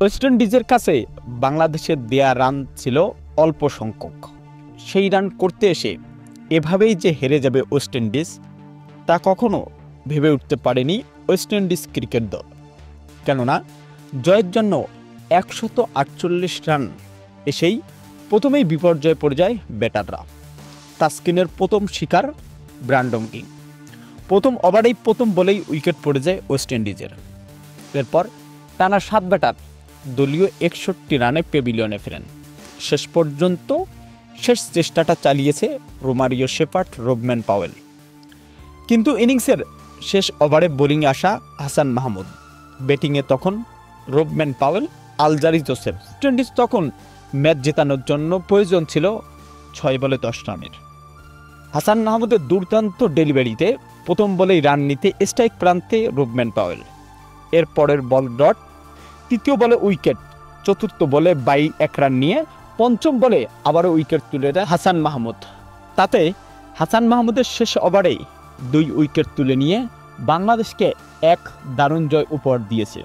West ইন্ডিজের কাছে বাংলাদেশের দেয়া রান ছিল অল্প সংখ্যক। সেই রান করতে এসে এভাবেই যে হেরে যাবে ওয়েস্ট ইন্ডিজ তা কখনো ভেবে উঠতে পারেনি ওয়েস্ট ইন্ডিজ ক্রিকেট দল। কেননা জয়ের জন্য 148 রান এসেই প্রথমেই বিপর্যয়ে পড়ে যায় ব্যাটাররা। তাসকিনের প্রথম শিকার ব্র্যান্ডন কিং। প্রথম ওভারেই প্রথম বলেই উইকেট পড়ে যায় ওয়েস্ট ইন্ডিজের। এরপর টানা 7 ব্যাটার দলীয় 61 রানে প্যাভিলিয়নে ফেরেন। শেষ পর্যন্ত শেষ চেষ্টাটা চালিয়েছে রোমারিও শেফার্ড, রবম্যান পাওয়েল। কিন্তু ইনিংসের শেষ ওভারে বোলিংয়ে আসা হাসান মাহমুদ, ব্যাটিংয়ে তখন Rovman Powell, Alzarri Joseph. West Indies তখন ম্যাচ জেতানোর জন্য প্রয়োজন ছিল 6 বলে 10 রানের। হাসান মাহমুদের দুর্দান্ত ডেলিভারিতে প্রথম বলেই রান নিতে স্ট্রাইক প্রান্তে রবম্যান পাওয়েল। এর পরের বল ডট, তৃতীয় বলে উইকেট, চতুর্থ বলে 22 রান নিয়ে পঞ্চম বলে আবারও উইকেট তুলে দেয় হাসান মাহমুদ। তাতে হাসান মাহমুদের শেষ ওভারেই 2 উইকেট তুলে নিয়ে বাংলাদেশকে এক দারুণ জয় উপহার দিয়েছে।